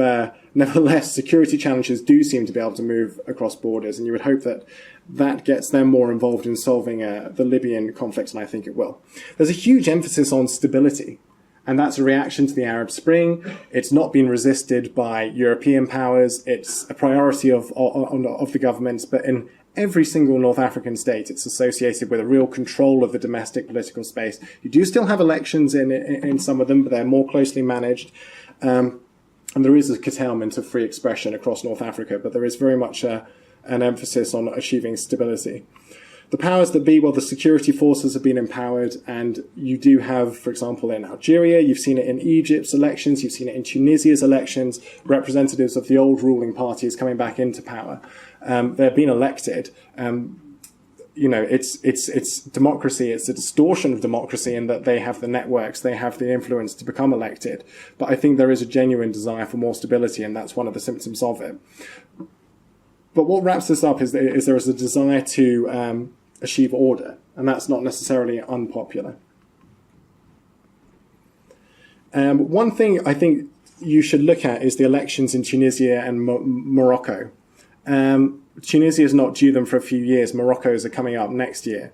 nevertheless, security challenges do seem to be able to move across borders, and you would hope that that gets them more involved in solving the Libyan conflict, and I think it will. There's a huge emphasis on stability. And that's a reaction to the Arab Spring. It's not been resisted by European powers. It's a priority of the governments. But in every single North African state, it's associated with a real control of the domestic political space. You do still have elections in some of them, but they're more closely managed. And there is a curtailment of free expression across North Africa, but there is very much an emphasis on achieving stability. The powers that be, well, the security forces have been empowered, and you do have, for example, in Algeria, you've seen it in Egypt's elections, you've seen it in Tunisia's elections, representatives of the old ruling parties coming back into power. They've been elected. It's democracy, it's a distortion of democracy in that they have the networks, they have the influence to become elected. But I think there is a genuine desire for more stability, and that's one of the symptoms of it. But what wraps this up is there is a desire to achieve order, and that's not necessarily unpopular. One thing I think you should look at is the elections in Tunisia and Morocco. Tunisia is not due them for a few years. Morocco's are coming up next year.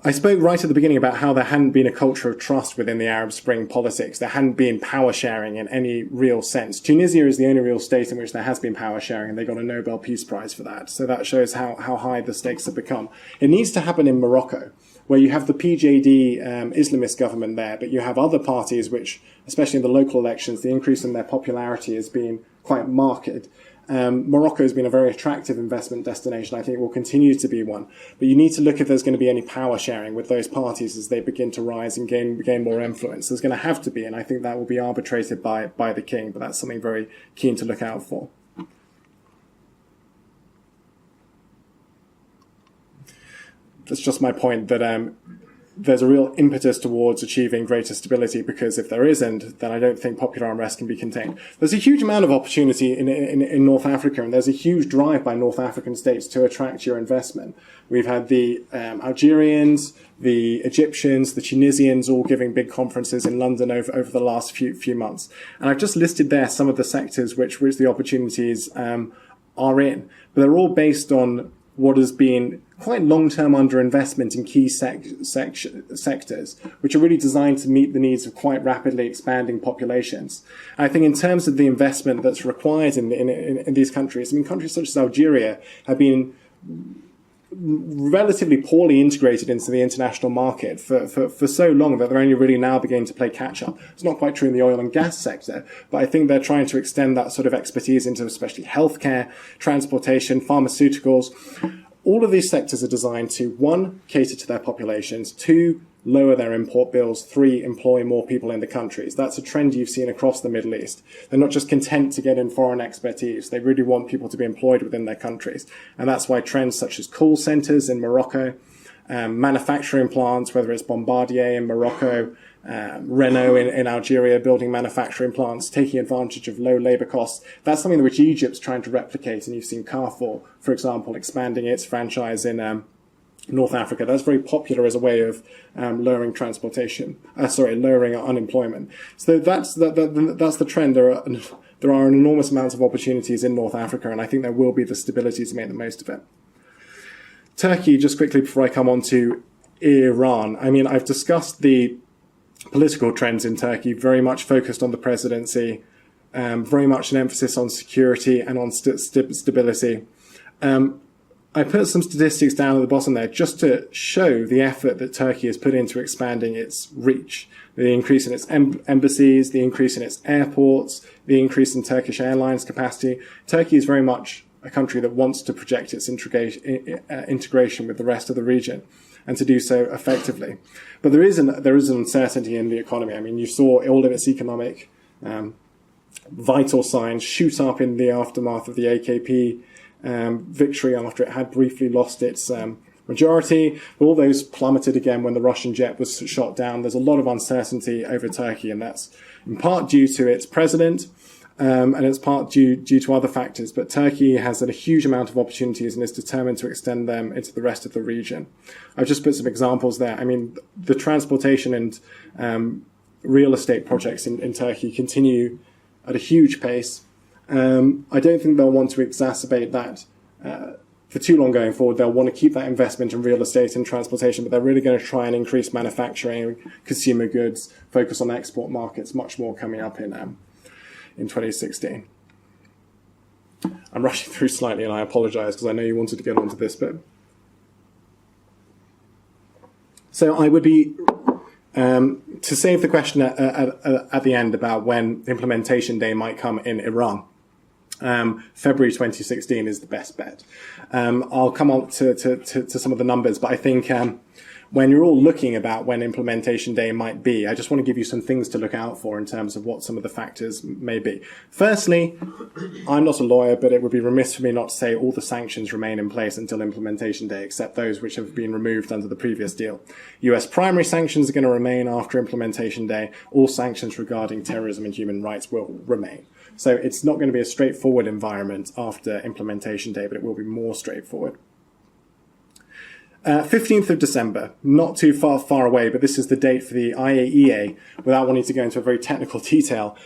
I spoke right at the beginning about how there hadn't been a culture of trust within the Arab Spring politics. There hadn't been power sharing in any real sense. Tunisia is the only real state in which there has been power sharing, and they got a Nobel Peace Prize for that. So that shows how high the stakes have become. It needs to happen in Morocco, where you have the PJD Islamist government there, but you have other parties which, especially in the local elections, the increase in their popularity has been quite marked. Morocco has been a very attractive investment destination. I think it will continue to be one. But you need to look if there's going to be any power sharing with those parties as they begin to rise and gain more influence. There's going to have to be, and I think that will be arbitrated by the king, but that's something very keen to look out for. That's just my point that there's a real impetus towards achieving greater stability, because if there isn't, then I don't think popular unrest can be contained. There's a huge amount of opportunity in North Africa, and there's a huge drive by North African states to attract your investment. We've had the Algerians, the Egyptians, the Tunisians all giving big conferences in London over the last few months. And I've just listed there some of the sectors which the opportunities are in. But they're all based on what has been quite long-term underinvestment in key sectors, which are really designed to meet the needs of quite rapidly expanding populations. And I think in terms of the investment that's required in these countries, I mean, countries such as Algeria have been relatively poorly integrated into the international market for so long that they're only really now beginning to play catch-up. It's not quite true in the oil and gas sector, but I think they're trying to extend that sort of expertise into especially healthcare, transportation, pharmaceuticals. All of these sectors are designed to, 1, cater to their populations, 2, lower their import bills, 3, employ more people in the countries. That's a trend you've seen across the Middle East. They're not just content to get in foreign expertise. They really want people to be employed within their countries. And that's why trends such as call centers in Morocco, manufacturing plants, whether it's Bombardier in Morocco, Renault in Algeria, building manufacturing plants, taking advantage of low labor costs. That's something which Egypt's trying to replicate. And you've seen Carrefour, for example, expanding its franchise in North Africa. That's very popular as a way of lowering lowering unemployment. So that's the trend. There are an enormous amounts of opportunities in North Africa, and I think there will be the stability to make the most of it. Turkey, just quickly before I come on to Iran. I mean, I've discussed the political trends in Turkey, very much focused on the presidency, very much an emphasis on security and on stability. I put some statistics down at the bottom there just to show the effort that Turkey has put into expanding its reach. The increase in its embassies, the increase in its airports, the increase in Turkish Airlines capacity. Turkey is very much a country that wants to project its integration with the rest of the region, and to do so effectively. But there is an uncertainty in the economy. I mean, you saw all of its economic vital signs shoot up in the aftermath of the AKP victory after it had briefly lost its majority. All those plummeted again when the Russian jet was shot down. There's a lot of uncertainty over Turkey, and that's in part due to its president, and it's part due to other factors. But Turkey has a huge amount of opportunities and is determined to extend them into the rest of the region. I've just put some examples there. I mean, the transportation and real estate projects in Turkey continue at a huge pace. I don't think they'll want to exacerbate that for too long going forward. They'll want to keep that investment in real estate and transportation, but they're really going to try and increase manufacturing, consumer goods, focus on export markets, much more coming up in 2016. I'm rushing through slightly, and I apologize because I know you wanted to get onto this bit. So I would be, to save the question at the end about when implementation day might come in Iran, February 2016 is the best bet. I'll come on to some of the numbers, but I think when you're all looking about when implementation day might be, I just want to give you some things to look out for in terms of what some of the factors may be. Firstly, I'm not a lawyer, but it would be remiss for me not to say all the sanctions remain in place until implementation day, except those which have been removed under the previous deal. US primary sanctions are going to remain after implementation day. All sanctions regarding terrorism and human rights will remain. So it's not going to be a straightforward environment after implementation day, but it will be more straightforward. 15th of December, not too far away, but this is the date for the IAEA, without wanting to go into a very technical detail,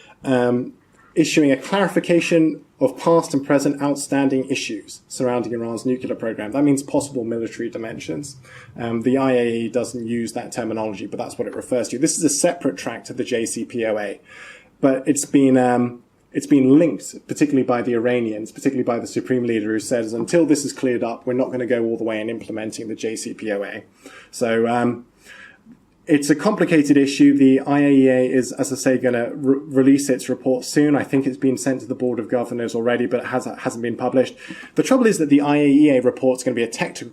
issuing a clarification of past and present outstanding issues surrounding Iran's nuclear program. That means possible military dimensions. The IAEA doesn't use that terminology, but that's what it refers to. This is a separate track to the JCPOA, but it's been linked, particularly by the Iranians, particularly by the Supreme Leader, who says, until this is cleared up, we're not going to go all the way in implementing the JCPOA. So it's a complicated issue. The IAEA is, as I say, going to release its report soon. I think it's been sent to the Board of Governors already, but it hasn't been published. The trouble is that the IAEA report is going to be a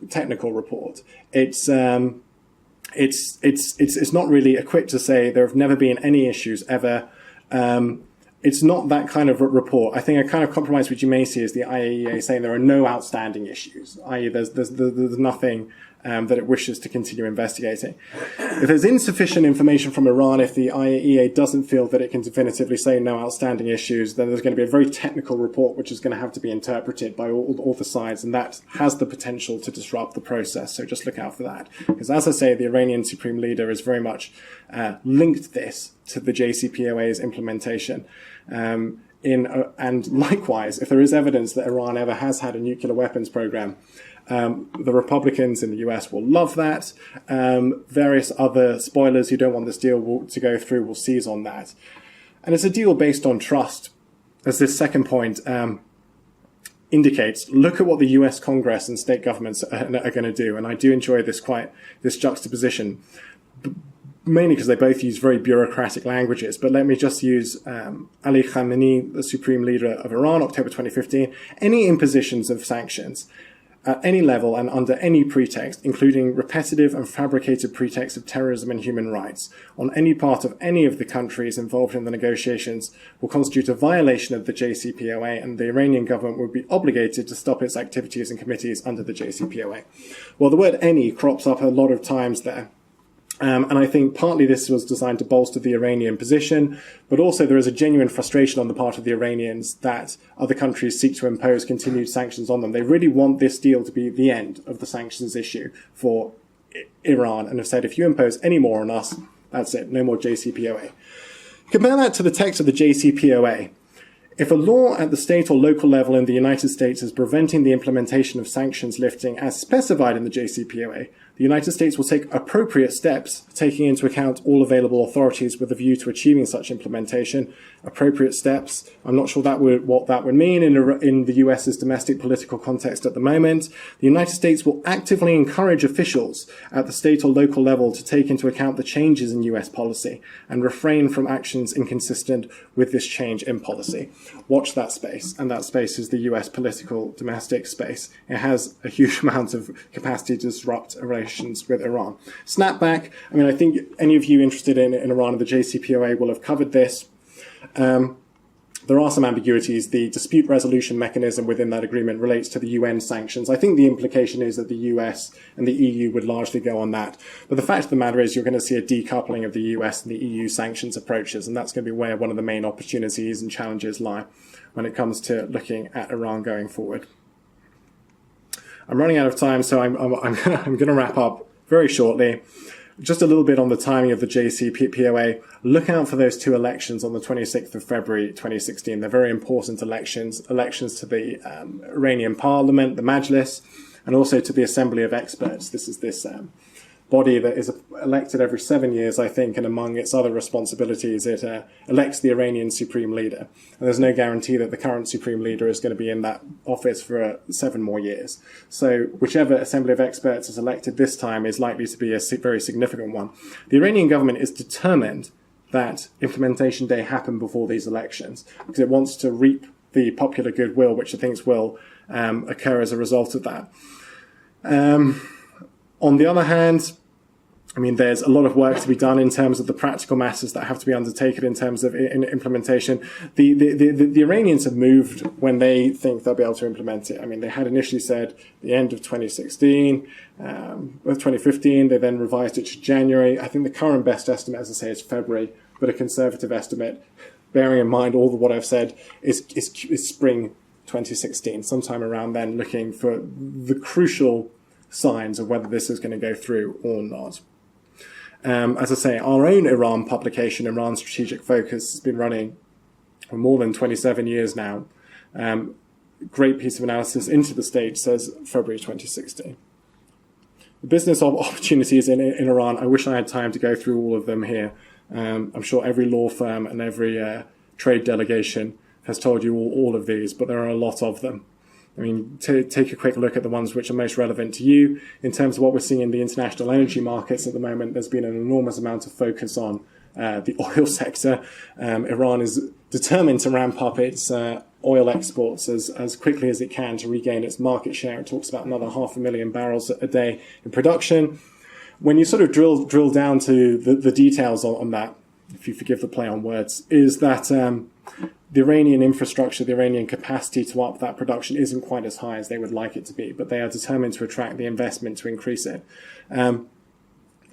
technical report. It's not really equipped to say there have never been any issues ever. It's not that kind of report. I think a kind of compromise which you may see is the IAEA saying there are no outstanding issues, i.e. there's nothing that it wishes to continue investigating. If there's insufficient information from Iran, if the IAEA doesn't feel that it can definitively say no outstanding issues, then there's going to be a very technical report which is going to have to be interpreted by all the sides, and that has the potential to disrupt the process. So just look out for that. Because as I say, the Iranian Supreme Leader has very much linked this to the JCPOA's implementation. and likewise, if there is evidence that Iran ever has had a nuclear weapons program, the Republicans in the US will love that. Various other spoilers who don't want this deal to go through will seize on that. And it's a deal based on trust. As this second point indicates, look at what the US Congress and state governments are going to do. And I do enjoy this juxtaposition, mainly because they both use very bureaucratic languages. But let me just use Ali Khamenei, the supreme leader of Iran, October 2015. Any impositions of sanctions at any level and under any pretext, including repetitive and fabricated pretexts of terrorism and human rights, on any part of any of the countries involved in the negotiations will constitute a violation of the JCPOA, and the Iranian government would be obligated to stop its activities and committees under the JCPOA. Well, the word any crops up a lot of times there. And I think partly this was designed to bolster the Iranian position, but also there is a genuine frustration on the part of the Iranians that other countries seek to impose continued sanctions on them. They really want this deal to be the end of the sanctions issue for Iran, and have said, if you impose any more on us, that's it, no more JCPOA. Compare that to the text of the JCPOA. If a law at the state or local level in the United States is preventing the implementation of sanctions lifting as specified in the JCPOA, the United States will take appropriate steps, taking into account all available authorities with a view to achieving such implementation. Appropriate steps, I'm not sure what that would mean in the US's domestic political context at the moment. The United States will actively encourage officials at the state or local level to take into account the changes in US policy and refrain from actions inconsistent with this change in policy. Watch that space, and that space is the US political domestic space. It has a huge amount of capacity to disrupt relations with Iran. Snapback, I mean, I think any of you interested in Iran and the JCPOA will have covered this. There are some ambiguities. The dispute resolution mechanism within that agreement relates to the UN sanctions. I think the implication is that the US and the EU would largely go on that. But the fact of the matter is you're going to see a decoupling of the US and the EU sanctions approaches, and that's going to be where one of the main opportunities and challenges lie when it comes to looking at Iran going forward. I'm running out of time, so I'm going to wrap up very shortly. Just a little bit on the timing of the JCPOA. Look out for those two elections on the 26th of February 2016. They're very important elections to the Iranian parliament, the Majlis, and also to the Assembly of Experts. This is this body that is elected every 7 years, I think, and among its other responsibilities, it elects the Iranian supreme leader. And there's no guarantee that the current supreme leader is going to be in that office for 7 more years. So whichever Assembly of Experts is elected this time is likely to be a very significant one. The Iranian government is determined that implementation day happen before these elections because it wants to reap the popular goodwill, which it thinks will occur as a result of that. On the other hand, I mean, there's a lot of work to be done in terms of the practical matters that have to be undertaken in terms of implementation. The Iranians have moved when they think they'll be able to implement it. I mean, they had initially said the end of 2016, 2015. They then revised it to January. I think the current best estimate, as I say, is February, but a conservative estimate, bearing in mind all of what I've said, is spring 2016, sometime around then, looking for the crucial signs of whether this is going to go through or not. As I say, our own Iran publication, Iran Strategic Focus, has been running for more than 27 years now. Great piece of analysis into the state says February 2016. The business opportunities in Iran, I wish I had time to go through all of them here. I'm sure every law firm and every trade delegation has told you all of these, but there are a lot of them. I mean, to take a quick look at the ones which are most relevant to you, in terms of what we're seeing in the international energy markets at the moment, there's been an enormous amount of focus on the oil sector. Iran is determined to ramp up its oil exports as quickly as it can to regain its market share. It talks about another 500,000 barrels a day in production. When you sort of drill down to the details on that, if you forgive the play on words, is that the Iranian infrastructure, the Iranian capacity to up that production isn't quite as high as they would like it to be, but they are determined to attract the investment to increase it.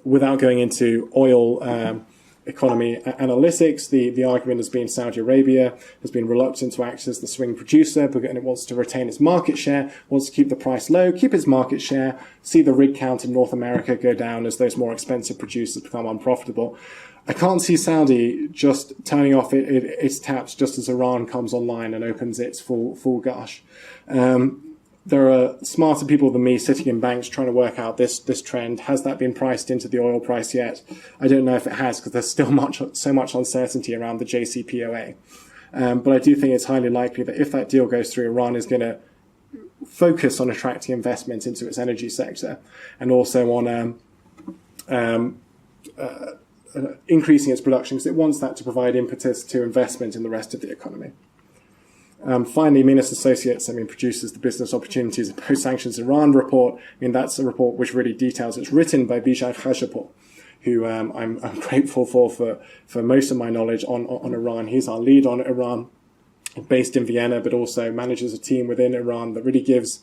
Without going into oil economy analytics, the argument has been Saudi Arabia has been reluctant to act as the swing producer, and it wants to retain its market share, wants to keep the price low, keep its market share, see the rig count in North America go down as those more expensive producers become unprofitable. I can't see Saudi just turning off its taps just as Iran comes online and opens its full gush. There are smarter people than me sitting in banks trying to work out this trend. Has that been priced into the oil price yet? I don't know if it has, because there's still so much uncertainty around the JCPOA. But I do think it's highly likely that if that deal goes through, Iran is going to focus on attracting investment into its energy sector, and also on increasing its production, because it wants that to provide impetus to investment in the rest of the economy. Finally, Menas Associates, produces the Business Opportunities of Post-Sanctions Iran report. That's a report which really details. It's written by Bijan Khashapur, who I'm grateful for most of my knowledge on Iran. He's our lead on Iran, based in Vienna, but also manages a team within Iran that really gives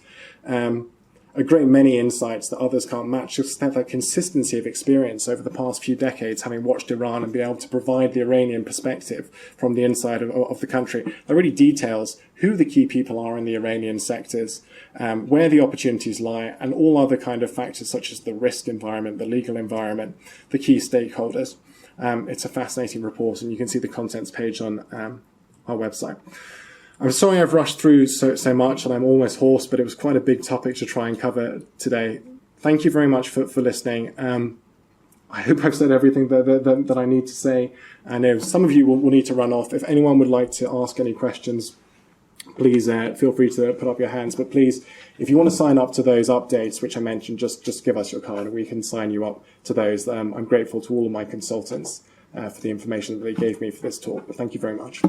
a great many insights that others can't match. Just that consistency of experience over the past few decades, having watched Iran and be able to provide the Iranian perspective from the inside of the country, that really details who the key people are in the Iranian sectors, where the opportunities lie, and all other kind of factors such as the risk environment, the legal environment, the key stakeholders. It's a fascinating report, and you can see the contents page on our website. I'm sorry I've rushed through so much and I'm almost hoarse, but it was quite a big topic to try and cover today. Thank you very much for listening. I hope I've said everything that I need to say. I know some of you will need to run off. If anyone would like to ask any questions, please feel free to put up your hands. But please, if you want to sign up to those updates, which I mentioned, just give us your card and we can sign you up to those. I'm grateful to all of my consultants for the information that they gave me for this talk. But thank you very much.